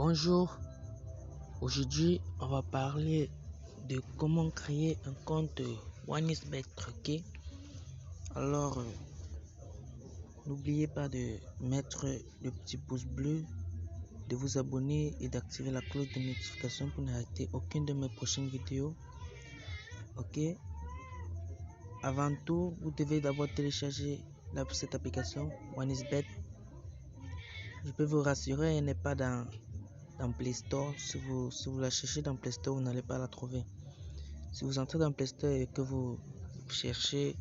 Bonjour, aujourd'hui on va parler de comment créer un compte OneXBet truqué. Alors n'oubliez pas de mettre le petit pouce bleu, de vous abonner et d'activer la cloche de notification pour ne rater aucune de mes prochaines vidéos. Ok, avant tout vous devez d'abord télécharger cette application OneXBet. Je peux vous rassurer, elle n'est pas dans Play Store. Si vous la cherchez dans Play Store, vous n'allez pas la trouver. Si vous entrez dans Play Store et que vous cherchez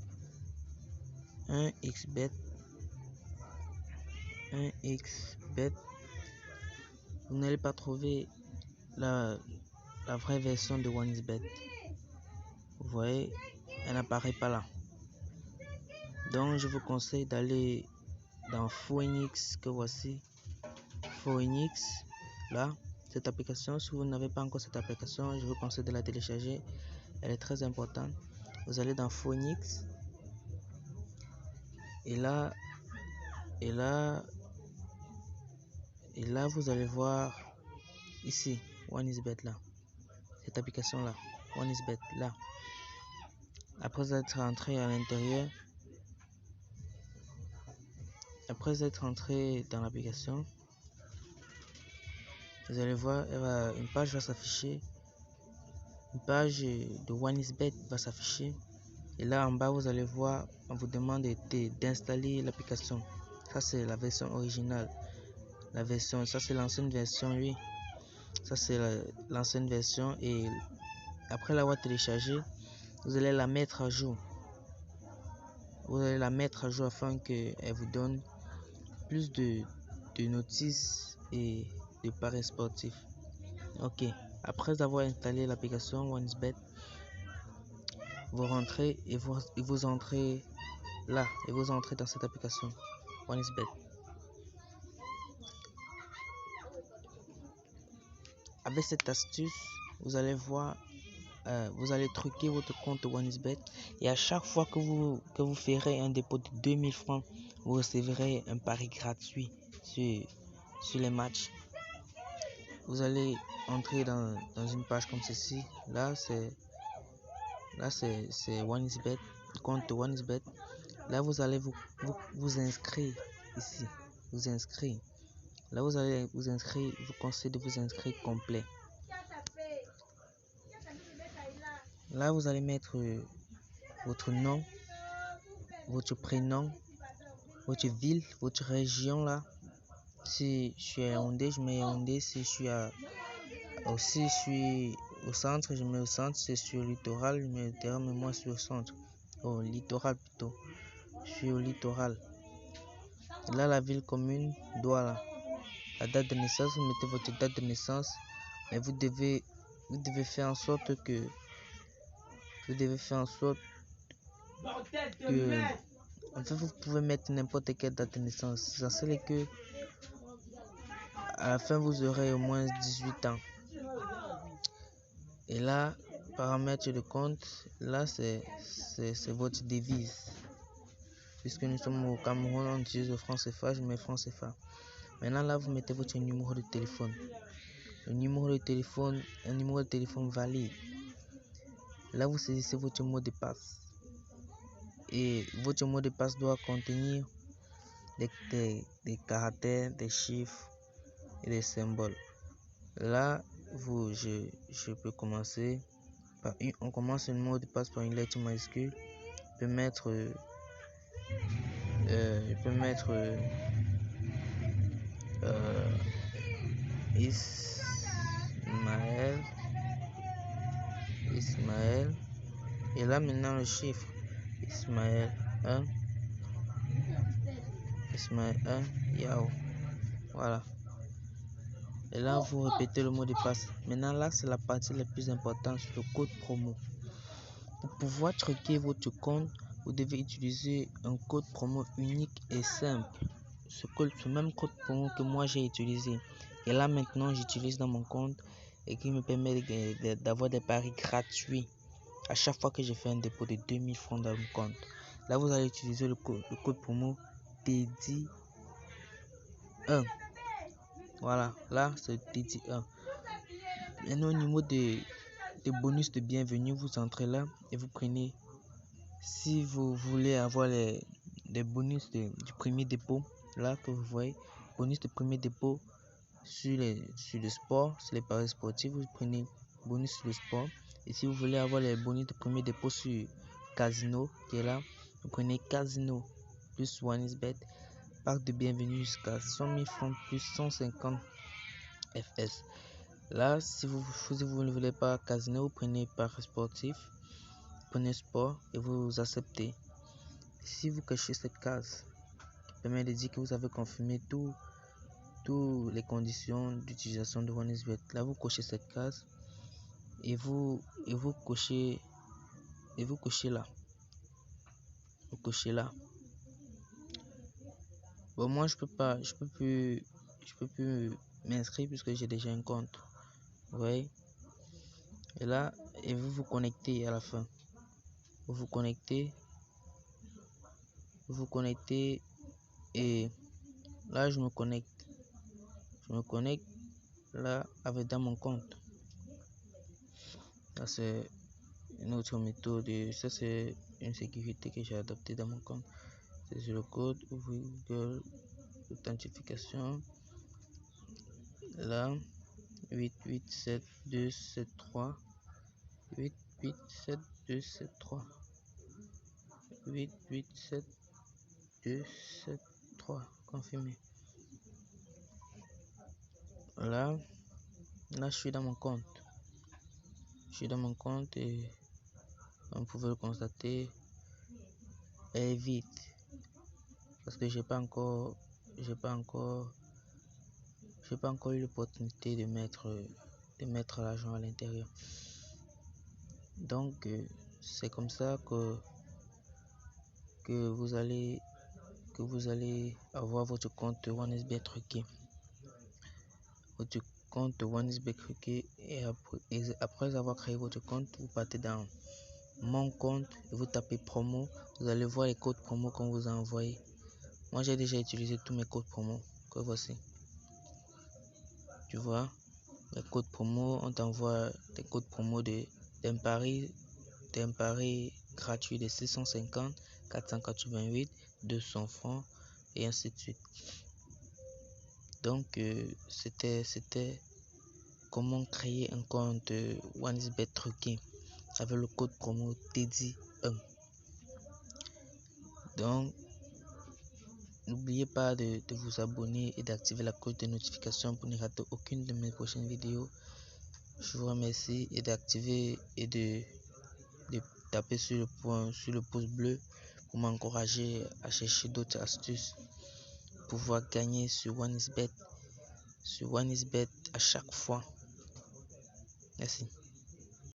1xBet, vous n'allez pas trouver la vraie version de OneXBet. Vous voyez, elle n'apparaît pas là. Donc je vous conseille d'aller dans Phoenix, que voici. Phoenix, là, cette application. Si vous n'avez pas encore cette application, je vous conseille de la télécharger. Elle est très importante. Vous allez dans Phoenix et là vous allez voir ici OneXBet là, cette application là, OneXBet là. Après être entré à l'intérieur, après être entré dans l'application, vous allez voir, une page va s'afficher, une page de OneXBet va s'afficher. Et là en bas vous allez voir, on vous demande d'installer l'application. Ça c'est la version originale. La version, ça c'est l'ancienne version, oui. Ça c'est l'ancienne version, et après l'avoir téléchargée, vous allez la mettre à jour. Vous allez la mettre à jour afin qu'elle vous donne plus de notices et de paris sportifs. Ok, après avoir installé l'application OneXBet, vous rentrez et vous entrez là, et vous entrez dans cette application OneXBet. Avec cette astuce, vous allez voir, vous allez truquer votre compte OneXBet, et à chaque fois que vous ferez un dépôt de 2000 francs, vous recevrez un pari gratuit sur les matchs. Vous allez entrer dans une page comme ceci. Là c'est OneXBet, compte OneXBet. Là vous allez vous inscrire ici, vous inscrire. Là vous allez vous inscrire, je vous conseille de vous inscrire complet. Là vous allez mettre votre nom, votre prénom, votre ville, votre région là. Si je suis à Yaoundé, je mets Yaoundé. Si je suis au centre, je mets au centre. Si je suis au littoral, je mets au littoral, mais moi je suis au centre. Au littoral plutôt. Je suis au littoral. Là la ville commune, Douala. La date de naissance, vous mettez votre date de naissance, mais vous devez faire en sorte que en fait vous pouvez mettre n'importe quelle date de naissance. L'essentiel est que à la fin vous aurez au moins 18 ans. Et là, paramètres de compte, là c'est votre devise. Puisque nous sommes au Cameroun, on utilise le franc CFA, je mets franc CFA. Maintenant là vous mettez votre numéro de téléphone. Le numéro de téléphone, un numéro de téléphone valide. Là vous saisissez votre mot de passe. Et votre mot de passe doit contenir des caractères, des chiffres et des symboles. Là je peux commencer par on commence le mot de passe par une lettre majuscule. Je peux mettre Ismaël, et là maintenant le chiffre Ismaël 1, Yao. Voilà. Et là vous répétez le mot de passe. Maintenant là c'est la partie la plus importante, le code promo. Pour pouvoir truquer votre compte, vous devez utiliser un code promo unique et simple. Ce même code promo que moi j'ai utilisé, et là maintenant j'utilise dans mon compte, et qui me permet d'avoir des paris gratuits à chaque fois que je fais un dépôt de 2000 francs dans mon compte. Là vous allez utiliser le code promo TEDI1. Voilà, là c'est TD1. Maintenant au niveau des bonus de bienvenue, vous entrez là et vous prenez, si vous voulez avoir les bonus du premier dépôt, là que vous voyez, bonus de premier dépôt sur le sport, sur les paris sportifs, vous prenez bonus sur le sport. Et si vous voulez avoir les bonus de premier dépôt sur casino, qui est là, vous prenez casino plus OneXBet, pack de bienvenue jusqu'à 100 000 francs plus 150 FS. Là, si vous ne voulez pas casino, vous prenez paris sportif, prenez sport et vous acceptez. Si vous cachez cette case, qui permet de dire que vous avez confirmé toutes les conditions d'utilisation de OneXBet, là vous cochez cette case et vous cochez là. Vous cochez là. Bon, moi je peux plus m'inscrire puisque j'ai déjà un compte. Vous voyez? Et là, et vous vous connectez à la fin. Vous vous connectez et là je me connecte là avec dans mon compte. Là c'est une autre méthode, ça c'est une sécurité que j'ai adoptée dans mon compte. C'est sur le code Google authentification, là 887273 887273 887273 confirmé. Là je suis dans mon compte. Et comme vous pouvez le constater, elle est vide parce que j'ai pas encore eu l'opportunité de mettre l'argent à l'intérieur. Donc c'est comme ça que vous allez avoir votre compte OneXBet truqué. Votre compte OneXBet truqué, et après avoir créé votre compte, vous partez dans mon compte et vous tapez promo. Vous allez voir les codes promo qu'on vous a envoyés. Moi j'ai déjà utilisé tous mes codes promo que voici. Tu vois, les codes promo, on t'envoie des codes promo d'un pari gratuit de 650, 488, 200 francs et ainsi de suite. Donc c'était comment créer un compte OneXBet truqué avec le code promo TD1. Donc n'oubliez pas de vous abonner et d'activer la cloche de notification pour ne rater aucune de mes prochaines vidéos. Je vous remercie et d'activer et de taper sur le pouce bleu pour m'encourager à chercher d'autres astuces pour pouvoir gagner sur OneXBet à chaque fois. Merci.